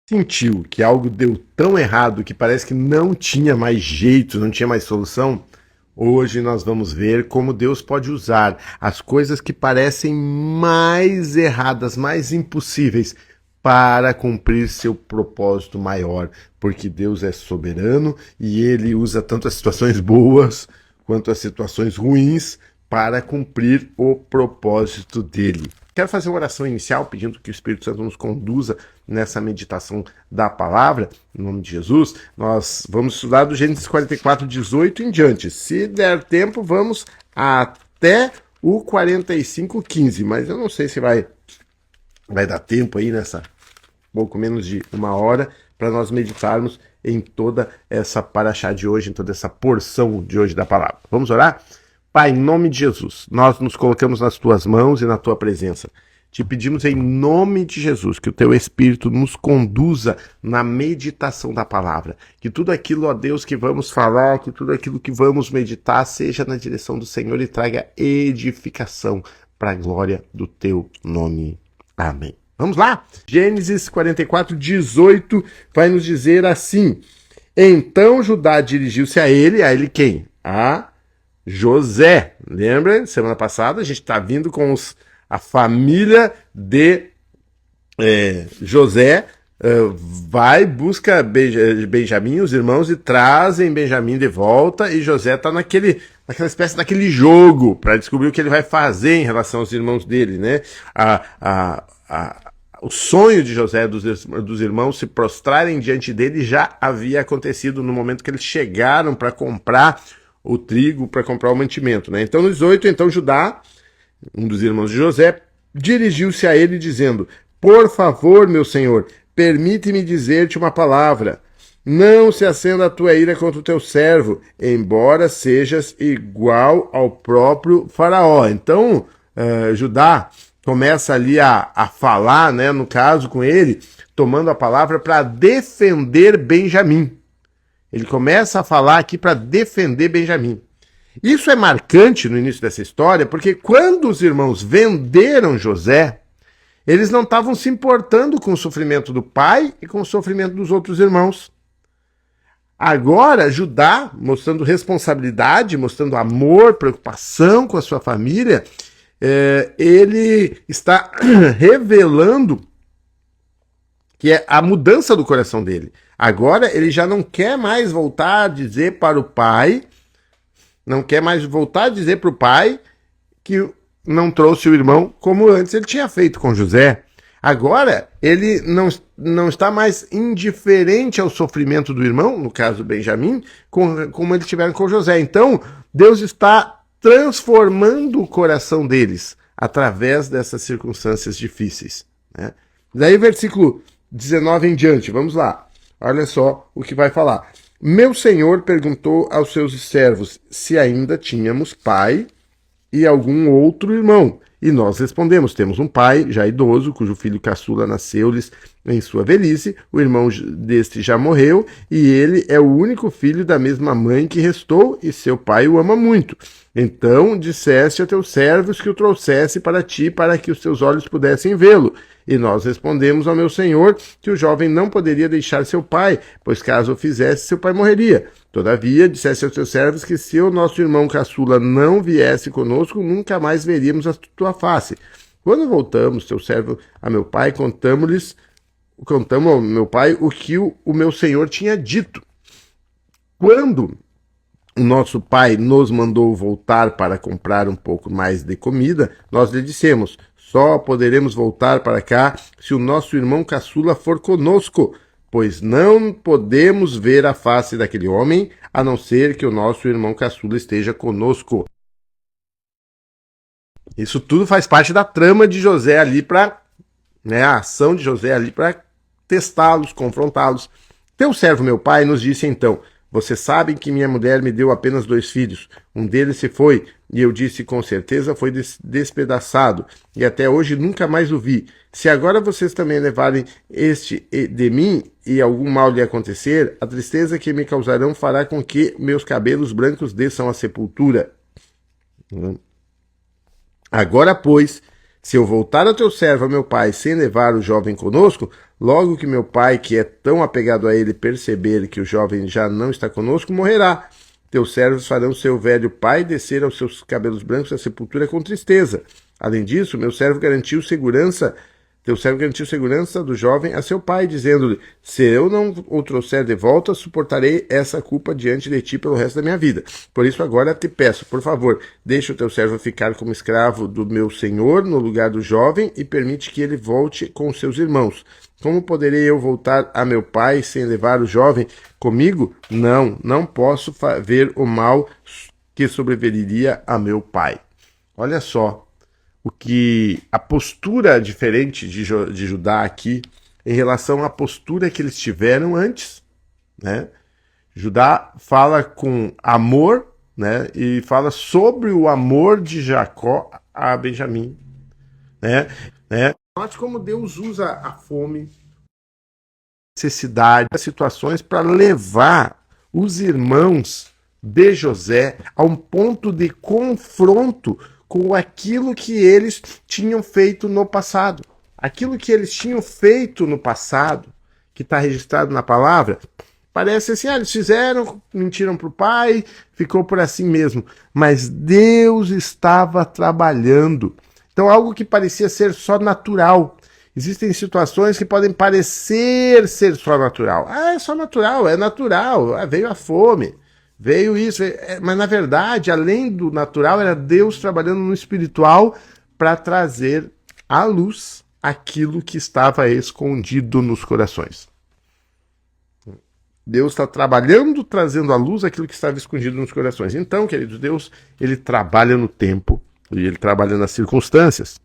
Sentiu que algo deu tão errado que parece que não tinha mais jeito, não tinha mais solução? Hoje nós vamos ver como Deus pode usar as coisas que parecem mais erradas, mais impossíveis, para cumprir seu propósito maior, porque Deus é soberano e Ele usa tanto as situações boas quanto as situações ruins para cumprir o propósito dele. Quero fazer uma oração inicial pedindo que o Espírito Santo nos conduza nessa meditação da palavra, em nome de Jesus. Nós vamos estudar do Gênesis 44, 18 em diante. Se der tempo, vamos até o 45, 15, mas eu não sei se vai dar tempo aí nessa pouco menos de uma hora para nós meditarmos em toda essa paraxá de hoje, em toda essa porção de hoje da palavra. Vamos orar? Pai, em nome de Jesus, nós nos colocamos nas tuas mãos e na tua presença. Te pedimos em nome de Jesus que o teu Espírito nos conduza na meditação da palavra. Que tudo aquilo, ó Deus, que vamos falar, que tudo aquilo que vamos meditar seja na direção do Senhor e traga edificação para a glória do teu nome. Amém. Vamos lá? Gênesis 44, 18 vai nos dizer assim: Então Judá dirigiu-se a ele quem? A José. Lembra? Semana passada a gente está vindo com a família de José, busca Benjamim, os irmãos, e trazem Benjamim de volta, e José está naquela espécie daquele jogo para descobrir o que ele vai fazer em relação aos irmãos dele, né? O sonho de José dos irmãos se prostrarem diante dele já havia acontecido no momento que eles chegaram para comprar o trigo, para comprar o mantimento, né? Então, no 18, então Judá, um dos irmãos de José, dirigiu-se a ele dizendo: Por favor, meu senhor, permite-me dizer-te uma palavra. Não se acenda a tua ira contra o teu servo, embora sejas igual ao próprio faraó. Então, Judá começa ali a falar, né, no caso com ele, tomando a palavra para defender Benjamim. Ele começa a falar aqui para defender Benjamim. Isso é marcante no início dessa história, porque quando os irmãos venderam José, eles não estavam se importando com o sofrimento do pai e com o sofrimento dos outros irmãos. Agora, Judá, mostrando responsabilidade, mostrando amor, preocupação com a sua família, ele está revelando que é a mudança do coração dele. Agora ele já não quer mais voltar a dizer para o pai, que não trouxe o irmão como antes ele tinha feito com José. Agora ele não está mais indiferente ao sofrimento do irmão, no caso Benjamim, como eles tiveram com José. Então Deus está transformando o coração deles através dessas circunstâncias difíceis, né? Daí versículo 19 em diante, vamos lá. Olha só o que vai falar. Meu senhor perguntou aos seus servos se ainda tínhamos pai e algum outro irmão. E nós respondemos, temos um pai já idoso, cujo filho caçula nasceu-lhes em sua velhice, o irmão deste já morreu, e ele é o único filho da mesma mãe que restou, e seu pai o ama muito. Então disseste a teus servos que o trouxesse para ti, para que os teus olhos pudessem vê-lo. E nós respondemos ao meu senhor que o jovem não poderia deixar seu pai, pois caso o fizesse, seu pai morreria. Todavia, disseste aos teus servos que se o nosso irmão caçula não viesse conosco, nunca mais veríamos a tua face. Quando voltamos, teu servo, a meu pai, contamos ao meu pai o que o meu senhor tinha dito. Quando o nosso pai nos mandou voltar para comprar um pouco mais de comida, nós lhe dissemos: só poderemos voltar para cá se o nosso irmão caçula for conosco, pois não podemos ver a face daquele homem, a não ser que o nosso irmão caçula esteja conosco. Isso tudo faz parte da trama de José ali para, né, a ação de José ali para testá-los, confrontá-los. Teu servo, meu pai, nos disse então: vocês sabem que minha mulher me deu apenas 2 filhos. Um deles se foi, e eu disse, com certeza foi despedaçado, e até hoje nunca mais o vi. Se agora vocês também levarem este de mim, e algum mal lhe acontecer, a tristeza que me causarão fará com que meus cabelos brancos desçam à sepultura. Agora, pois, Se eu voltar a teu servo, a meu pai, sem levar o jovem conosco, logo que meu pai, que é tão apegado a ele, perceber que o jovem já não está conosco, morrerá. Teus servos farão seu velho pai descer aos seus cabelos brancos à sepultura com tristeza. Além disso, teu servo garantiu segurança do jovem a seu pai, dizendo-lhe, se eu não o trouxer de volta, suportarei essa culpa diante de ti pelo resto da minha vida. Por isso agora te peço, por favor, deixa o teu servo ficar como escravo do meu senhor no lugar do jovem e permite que ele volte com seus irmãos. Como poderei eu voltar a meu pai sem levar o jovem comigo? Não posso ver o mal que sobreviria a meu pai. Olha só a postura diferente de Judá aqui em relação à postura que eles tiveram antes, né? Judá fala com amor, né? E fala sobre o amor de Jacó a Benjamim, né? Note como Deus usa a fome, necessidade, as situações para levar os irmãos de José a um ponto de confronto com aquilo que eles tinham feito no passado. Aquilo que eles tinham feito no passado, que está registrado na palavra, parece assim, eles fizeram, mentiram para o pai, ficou por assim mesmo. Mas Deus estava trabalhando. Então, algo que parecia ser só natural. Existem situações que podem parecer ser só natural. É só natural, é natural. Veio a fome. Veio isso, mas na verdade, além do natural, era Deus trabalhando no espiritual para trazer à luz aquilo que estava escondido nos corações. Deus está trabalhando, trazendo à luz aquilo que estava escondido nos corações. Então, queridos, Deus, ele trabalha no tempo, e ele trabalha nas circunstâncias,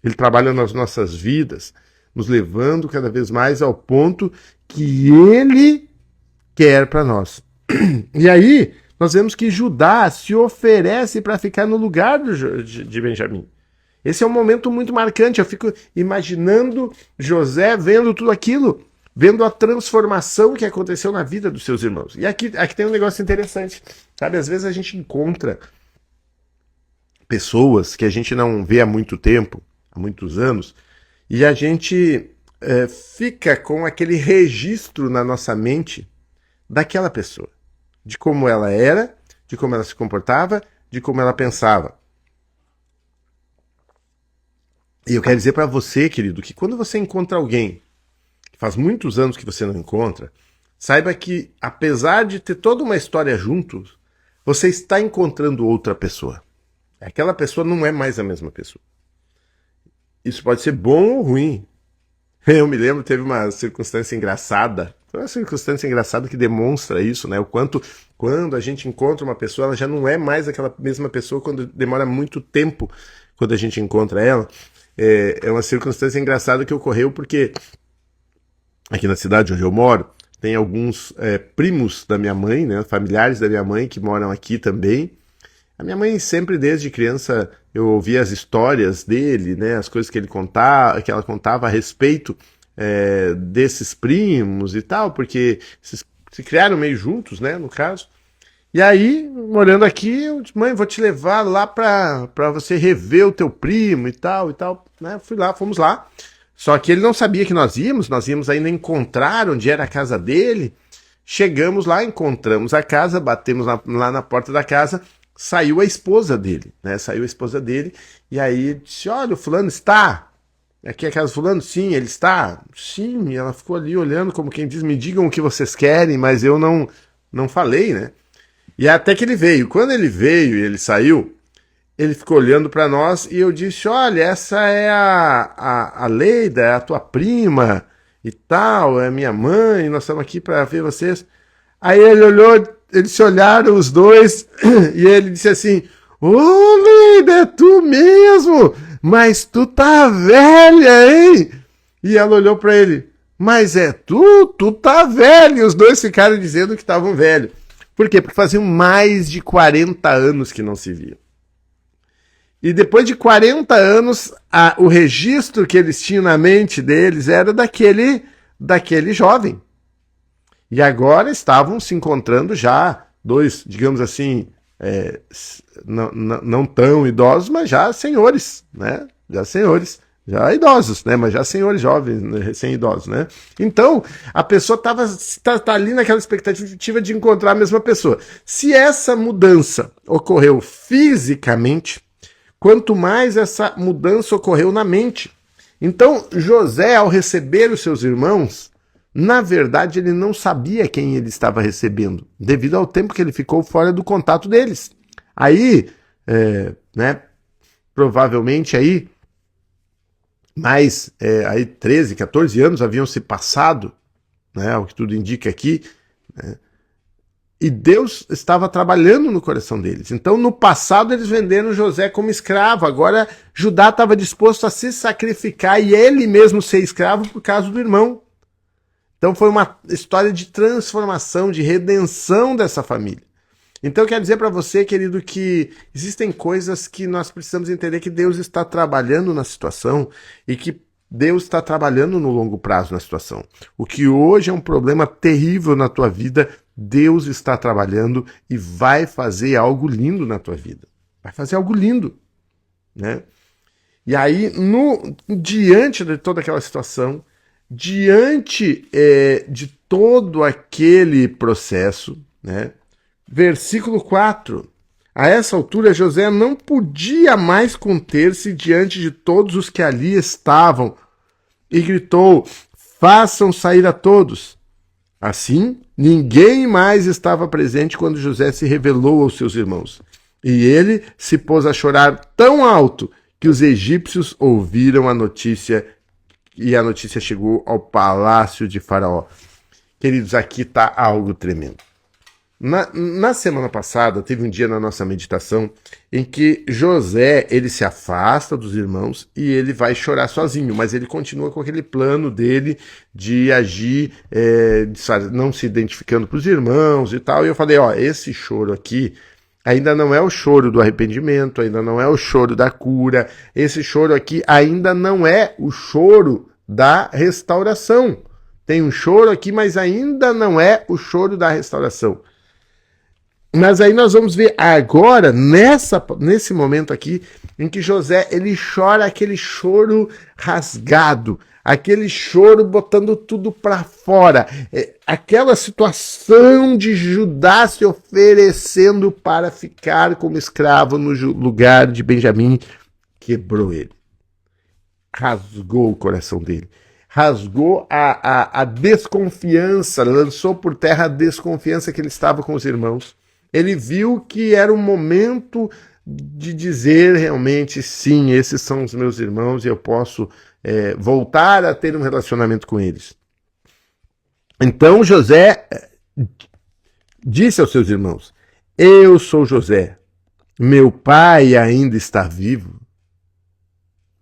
ele trabalha nas nossas vidas, nos levando cada vez mais ao ponto que ele quer para nós. E aí, nós vemos que Judá se oferece para ficar no lugar de Benjamim. Esse é um momento muito marcante. Eu fico imaginando José vendo tudo aquilo, vendo a transformação que aconteceu na vida dos seus irmãos. E aqui tem um negócio interessante. Sabe, às vezes a gente encontra pessoas que a gente não vê há muito tempo, há muitos anos, e a gente fica com aquele registro na nossa mente daquela pessoa, de como ela era, de como ela se comportava, de como ela pensava. E eu quero dizer para você, querido, que quando você encontra alguém que faz muitos anos que você não encontra, saiba que, apesar de ter toda uma história juntos, você está encontrando outra pessoa. Aquela pessoa não é mais a mesma pessoa. Isso pode ser bom ou ruim. Eu me lembro, teve uma circunstância engraçada. Foi uma circunstância engraçada que demonstra isso, né? O quanto, quando a gente encontra uma pessoa, ela já não é mais aquela mesma pessoa quando demora muito tempo quando a gente encontra ela. É uma circunstância engraçada que ocorreu porque aqui na cidade onde eu moro, tem alguns primos da minha mãe, né? Familiares da minha mãe que moram aqui também. A minha mãe sempre, desde criança, eu ouvia as histórias dele, né, as coisas que ela contava a respeito desses primos e tal, porque se criaram meio juntos, né, no caso. E aí, morando aqui, eu disse, mãe, vou te levar lá pra você rever o teu primo e tal, né, fui lá, fomos lá. Só que ele não sabia que nós íamos ainda encontrar onde era a casa dele. Chegamos lá, encontramos a casa, batemos lá na porta da casa. Saiu a esposa dele, né? Saiu a esposa dele, e aí disse, olha, o fulano está. Aqui é a casa do fulano? Sim, ele está. Sim, e ela ficou ali olhando como quem diz, me digam o que vocês querem, mas eu não falei, né? E até que ele veio. Quando ele veio e ele saiu, ele ficou olhando para nós e eu disse, olha, essa é a Leida, é a tua prima e tal, é minha mãe, nós estamos aqui para ver vocês. Aí ele olhou, eles se olharam os dois e ele disse assim, ô Leida, é tu mesmo, mas tu tá velha, hein? E ela olhou para ele, mas é tu tá velho. E os dois ficaram dizendo que estavam velhos. Por quê? Porque faziam mais de 40 anos que não se viam. E depois de 40 anos, o registro que eles tinham na mente deles era daquele jovem. E agora estavam se encontrando já dois, digamos assim, não tão idosos, mas já senhores, né? já senhores, já idosos, né? Mas já senhores jovens, né? Recém-idosos, né? Então, a pessoa tá ali naquela expectativa de encontrar a mesma pessoa. Se essa mudança ocorreu fisicamente, quanto mais essa mudança ocorreu na mente. Então, José, ao receber os seus irmãos, na verdade, ele não sabia quem ele estava recebendo, devido ao tempo que ele ficou fora do contato deles. Aí, né, provavelmente aí, aí 13, 14 anos haviam se passado, né, o que tudo indica aqui, né, e Deus estava trabalhando no coração deles. Então, no passado, eles venderam José como escravo. Agora, Judá estava disposto a se sacrificar e ele mesmo ser escravo por causa do irmão. Então, foi uma história de transformação, de redenção dessa família. Então, eu quero dizer para você, querido, que existem coisas que nós precisamos entender que Deus está trabalhando na situação e que Deus está trabalhando no longo prazo na situação. O que hoje é um problema terrível na tua vida, Deus está trabalhando e vai fazer algo lindo na tua vida. Vai fazer algo lindo, né? E aí, diante de toda aquela situação, diante de todo aquele processo, né? Versículo 4. A essa altura, José não podia mais conter-se diante de todos os que ali estavam e gritou: façam sair a todos. Assim, ninguém mais estava presente quando José se revelou aos seus irmãos. E ele se pôs a chorar tão alto que os egípcios ouviram a notícia e a notícia chegou ao palácio de Faraó. Queridos, aqui está algo tremendo. Na semana passada, teve um dia na nossa meditação em que José, ele se afasta dos irmãos e ele vai chorar sozinho, mas ele continua com aquele plano dele de agir, não se identificando para os irmãos e tal. E eu falei, esse choro aqui ainda não é o choro do arrependimento, ainda não é o choro da cura, esse choro aqui ainda não é o choro da restauração. Tem um choro aqui, mas ainda não é o choro da restauração. Mas aí nós vamos ver agora, nesse momento aqui, em que José, ele chora aquele choro rasgado, aquele choro botando tudo para fora, aquela situação de Judá se oferecendo para ficar como escravo no lugar de Benjamim, quebrou ele, rasgou o coração dele, rasgou a desconfiança, lançou por terra a desconfiança que ele estava com os irmãos. Ele viu que era o momento de dizer realmente, sim, esses são os meus irmãos e eu posso voltar a ter um relacionamento com eles. Então José disse aos seus irmãos: eu sou José, meu pai ainda está vivo.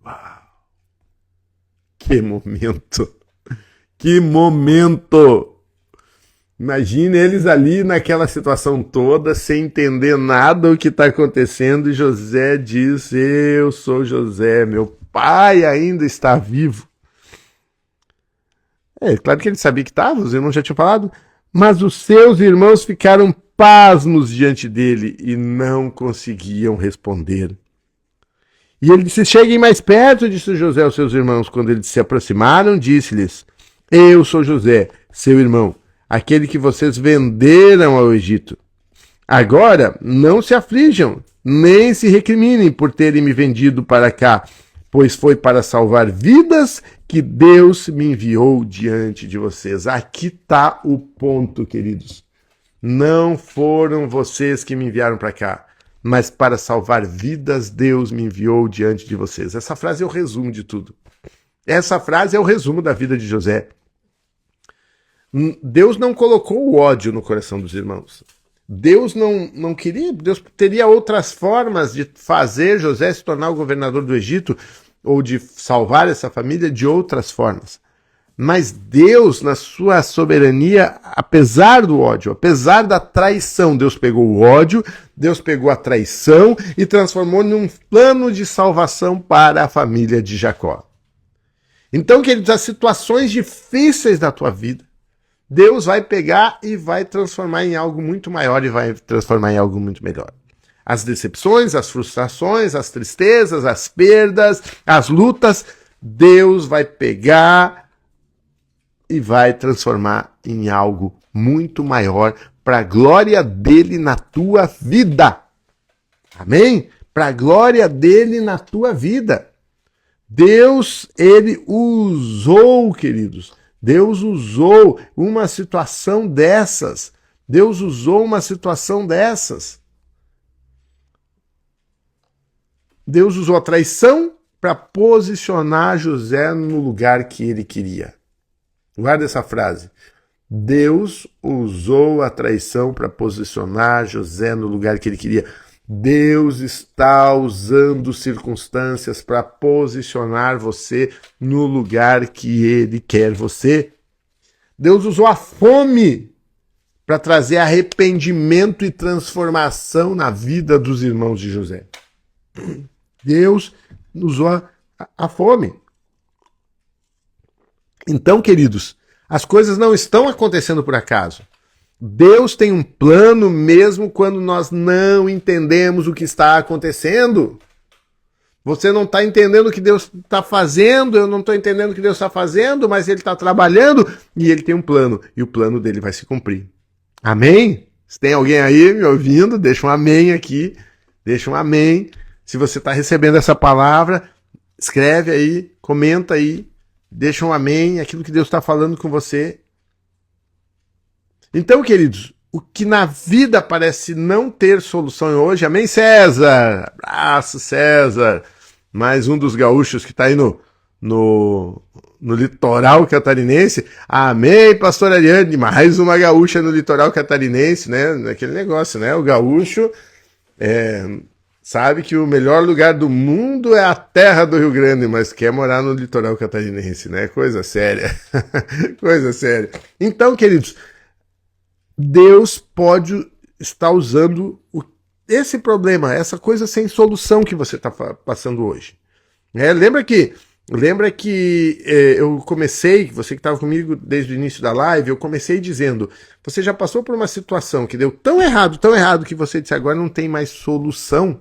Uau! Que momento! Que momento! Imagine eles ali naquela situação toda, sem entender nada o que está acontecendo, e José diz: eu sou José, meu pai ainda está vivo. Claro que ele sabia que estava, os irmãos já tinham falado, mas os seus irmãos ficaram pasmos diante dele e não conseguiam responder. E ele disse: cheguem mais perto, disse José aos seus irmãos. Quando eles se aproximaram, disse-lhes: eu sou José, seu irmão, aquele que vocês venderam ao Egito. Agora, não se aflijam, nem se recriminem por terem me vendido para cá, pois foi para salvar vidas que Deus me enviou diante de vocês. Aqui está o ponto, queridos. Não foram vocês que me enviaram para cá, mas para salvar vidas Deus me enviou diante de vocês. Essa frase é o resumo de tudo. Essa frase é o resumo da vida de José. Deus não colocou o ódio no coração dos irmãos. Deus não queria, Deus teria outras formas de fazer José se tornar o governador do Egito ou de salvar essa família de outras formas. Mas Deus, na sua soberania, apesar do ódio, apesar da traição, Deus pegou o ódio, Deus pegou a traição e transformou num plano de salvação para a família de Jacó. Então, queridos, as situações difíceis da tua vida, Deus vai pegar e vai transformar em algo muito maior e vai transformar em algo muito melhor. as decepções, as frustrações, as tristezas, as perdas, as lutas, Deus vai pegar e vai transformar em algo muito maior para a glória dele na tua vida. Amém? Para a glória dele na tua vida. Deus, ele usou, queridos, Deus usou uma situação dessas. Deus usou uma situação dessas. Deus usou a traição para posicionar José no lugar que ele queria. Guarda essa frase. Deus usou a traição para posicionar José no lugar que ele queria. Deus está usando circunstâncias para posicionar você no lugar que ele quer você. Deus usou a fome para trazer arrependimento e transformação na vida dos irmãos de José. Deus usou a fome. Então, queridos, as coisas não estão acontecendo por acaso. Deus tem um plano mesmo quando nós não entendemos o que está acontecendo. Você não está entendendo o que Deus está fazendo, eu não estou entendendo o que Deus está fazendo, mas Ele está trabalhando e Ele tem um plano, e o plano dele vai se cumprir. Amém? Se tem alguém aí me ouvindo, deixa um amém aqui, deixa um amém. Se você está recebendo essa palavra, escreve aí, comenta aí, deixa um amém, aquilo que Deus está falando com você. Então, queridos, o que na vida parece não ter solução hoje, amém, César? Abraço, César. Mais um dos gaúchos que está aí no litoral catarinense. Amém, pastor Ariane. Mais uma gaúcha no litoral catarinense, né? Aquele negócio, né? O gaúcho sabe que o melhor lugar do mundo é a terra do Rio Grande, mas quer morar no litoral catarinense, né? Coisa séria. Coisa séria. Então, queridos, Deus pode estar usando esse problema, essa coisa sem solução que você está passando hoje. Lembra que eu comecei, você que estava comigo desde o início da live, eu comecei dizendo, você já passou por uma situação que deu tão errado que você disse, agora não tem mais solução,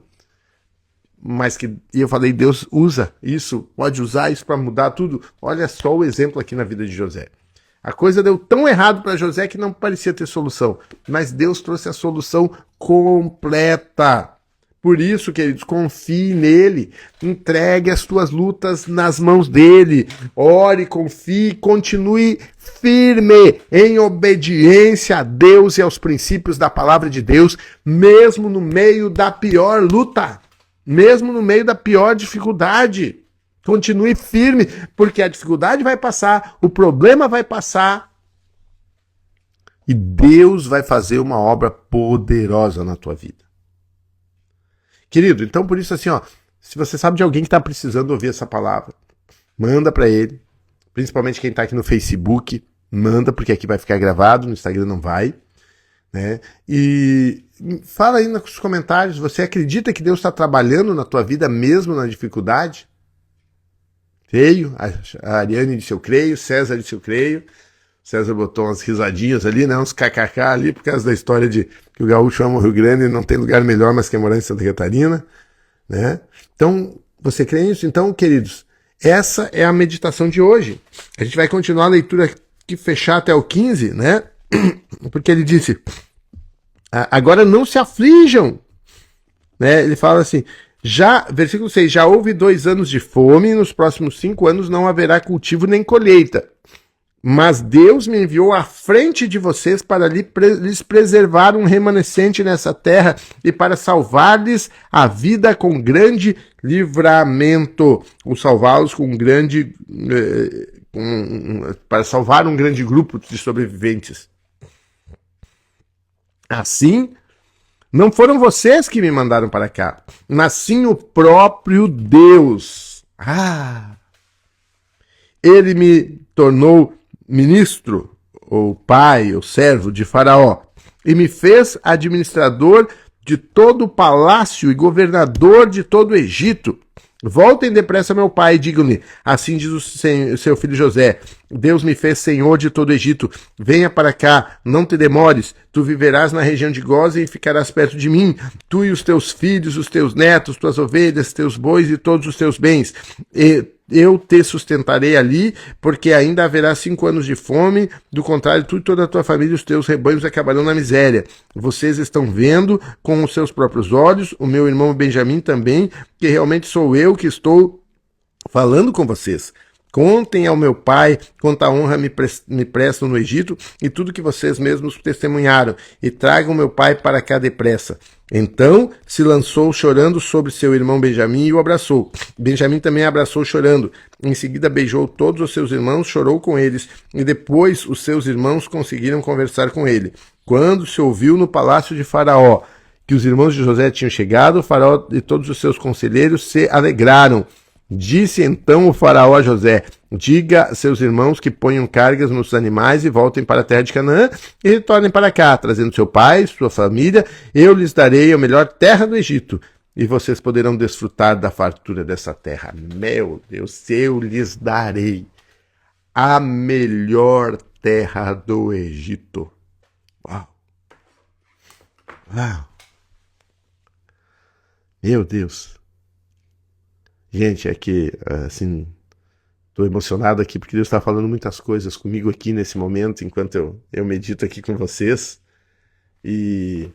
e eu falei, Deus usa isso, pode usar isso para mudar tudo. Olha só o exemplo aqui na vida de José. A coisa deu tão errado para José que não parecia ter solução. Mas Deus trouxe a solução completa. Por isso, queridos, confie nele. Entregue as tuas lutas nas mãos dele. Ore, confie, continue firme em obediência a Deus e aos princípios da palavra de Deus, mesmo no meio da pior luta, mesmo no meio da pior dificuldade. Continue firme, porque a dificuldade vai passar, o problema vai passar e Deus vai fazer uma obra poderosa na tua vida. Querido, então por isso assim, se você sabe de alguém que está precisando ouvir essa palavra, manda para ele, principalmente quem está aqui no Facebook, manda, porque aqui vai ficar gravado, no Instagram não vai, né? E fala aí nos comentários, você acredita que Deus está trabalhando na tua vida mesmo na dificuldade? Creio, a Ariane disse eu creio, César disse eu creio, César botou umas risadinhas ali, né, uns kkk ali, por causa da história de que o gaúcho ama o Rio Grande e não tem lugar melhor mais que morar em Santa Catarina, né? Então, você crê nisso? Então, queridos, essa é a meditação de hoje. A gente vai continuar a leitura aqui, fechar até o 15, né? Porque ele disse, agora não se aflijam, né? Ele fala assim, versículo 6, já houve 2 anos de fome, e nos próximos 5 anos não haverá cultivo nem colheita. Mas Deus me enviou à frente de vocês para lhes preservar um remanescente nessa terra e para salvar-lhes a vida com grande livramento. Ou salvá-los com grande... para salvar um grande grupo de sobreviventes. Assim... não foram vocês que me mandaram para cá, mas sim o próprio Deus. Ele me tornou ministro, ou pai, ou servo de Faraó, e me fez administrador de todo o palácio e governador de todo o Egito. Voltem depressa, meu pai, e digam-lhe, assim diz o seu filho José, Deus me fez senhor de todo o Egito, venha para cá, não te demores, tu viverás na região de Gósen e ficarás perto de mim, tu e os teus filhos, os teus netos, tuas ovelhas, teus bois e todos os teus bens, e eu te sustentarei ali, porque ainda haverá 5 anos de fome, do contrário, tu e toda a tua família e os teus rebanhos acabarão na miséria. Vocês estão vendo com os seus próprios olhos, o meu irmão Benjamim também, que realmente sou eu que estou falando com vocês. Contem ao meu pai quanta honra me prestam no Egito e tudo que vocês mesmos testemunharam, e tragam meu pai para cá depressa. Então se lançou chorando sobre seu irmão Benjamim e o abraçou. Benjamim também abraçou chorando. Em seguida beijou todos os seus irmãos, chorou com eles, e depois os seus irmãos conseguiram conversar com ele. Quando se ouviu no palácio de Faraó que os irmãos de José tinham chegado, o Faraó e todos os seus conselheiros se alegraram. Disse então o faraó a José, diga a seus irmãos que ponham cargas nos animais e voltem para a terra de Canaã e retornem para cá, trazendo seu pai, sua família, eu lhes darei a melhor terra do Egito, e vocês poderão desfrutar da fartura dessa terra. Meu Deus, eu lhes darei a melhor terra do Egito. Uau! Uau! Meu Deus! Gente, é que, assim, estou emocionado aqui porque Deus está falando muitas coisas comigo aqui nesse momento, enquanto eu medito aqui com vocês. E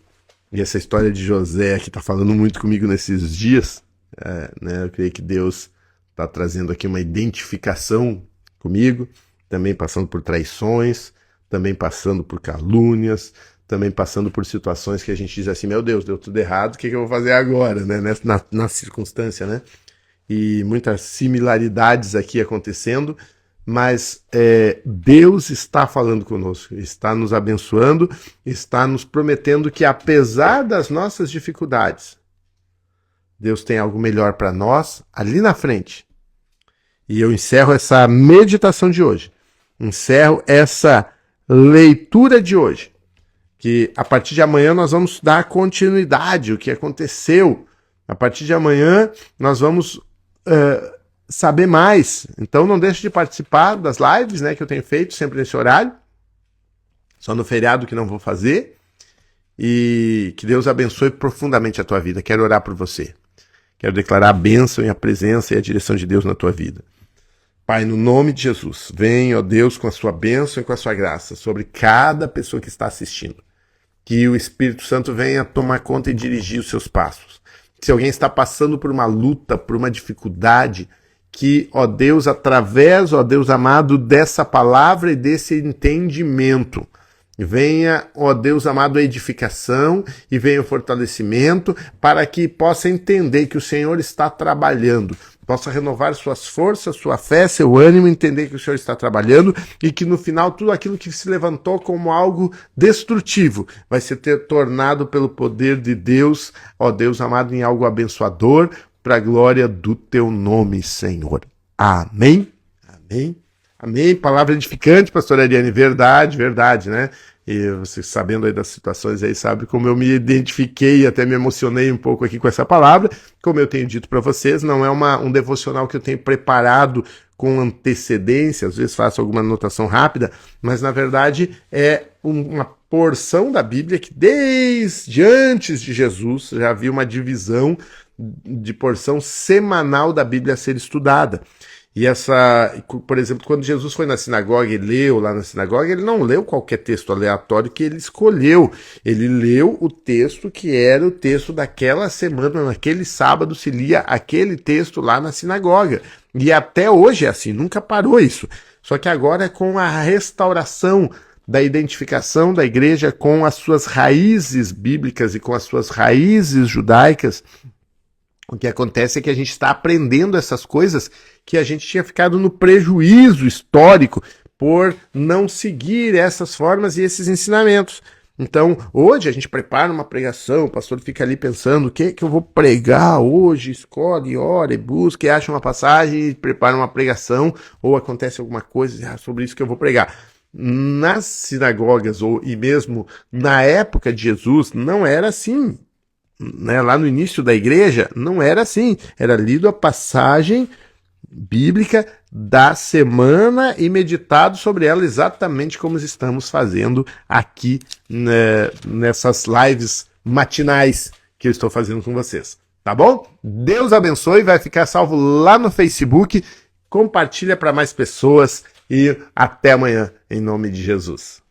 essa história de José que está falando muito comigo nesses dias, né? Eu creio que Deus está trazendo aqui uma identificação comigo, também passando por traições, também passando por calúnias, também passando por situações que a gente diz assim, meu Deus, deu tudo errado, o que eu vou fazer agora, né? Na circunstância, né? E muitas similaridades aqui acontecendo, mas Deus está falando conosco, está nos abençoando, está nos prometendo que apesar das nossas dificuldades, Deus tem algo melhor para nós ali na frente. E eu encerro essa meditação de hoje, encerro essa leitura de hoje, que a partir de amanhã nós vamos dar continuidade ao que aconteceu. A partir de amanhã nós vamos saber mais. Então não deixe de participar das lives, né, que eu tenho feito sempre nesse horário. Só no feriado que não vou fazer. E que Deus abençoe profundamente a tua vida. Quero orar por você. Quero declarar a bênção e a presença e a direção de Deus na tua vida. Pai, no nome de Jesus, vem, ó Deus, com a sua bênção e com a sua graça sobre cada pessoa que está assistindo. Que o Espírito Santo venha tomar conta e dirigir os seus passos. Se alguém está passando por uma luta, por uma dificuldade, que, ó Deus, através, ó Deus amado, dessa palavra e desse entendimento, venha, ó Deus amado, a edificação e venha o fortalecimento para que possa entender que o Senhor está trabalhando, possa renovar suas forças, sua fé, seu ânimo, entender que o Senhor está trabalhando e que no final tudo aquilo que se levantou como algo destrutivo vai ser tornado pelo poder de Deus, ó Deus amado, em algo abençoador para a glória do teu nome, Senhor. Amém? Amém? Amém? Palavra edificante, pastor Ariane, verdade, verdade, né? E você sabendo aí das situações aí, sabe como eu me identifiquei e até me emocionei um pouco aqui com essa palavra. Como eu tenho dito para vocês, não é um devocional que eu tenho preparado com antecedência, às vezes faço alguma anotação rápida, mas na verdade é uma porção da Bíblia que desde antes de Jesus já havia uma divisão de porção semanal da Bíblia a ser estudada. E por exemplo, quando Jesus foi na sinagoga e leu lá na sinagoga, ele não leu qualquer texto aleatório que ele escolheu. Ele leu o texto que era o texto daquela semana, naquele sábado se lia aquele texto lá na sinagoga. E até hoje é assim, nunca parou isso. Só que agora é com a restauração da identificação da igreja com as suas raízes bíblicas e com as suas raízes judaicas. O que acontece é que a gente está aprendendo essas coisas que a gente tinha ficado no prejuízo histórico por não seguir essas formas e esses ensinamentos. Então, hoje a gente prepara uma pregação, o pastor fica ali pensando o que eu vou pregar hoje, escolhe, ora e busca, e acha uma passagem e prepara uma pregação, ou acontece alguma coisa sobre isso que eu vou pregar. Nas sinagogas, e mesmo na época de Jesus, não era assim. né, lá no início da igreja, não era assim. Era lido a passagem bíblica da semana e meditado sobre ela exatamente como estamos fazendo aqui, né, nessas lives matinais que eu estou fazendo com vocês. Tá bom? Deus abençoe, vai ficar salvo lá no Facebook. Compartilha para mais pessoas e até amanhã, em nome de Jesus.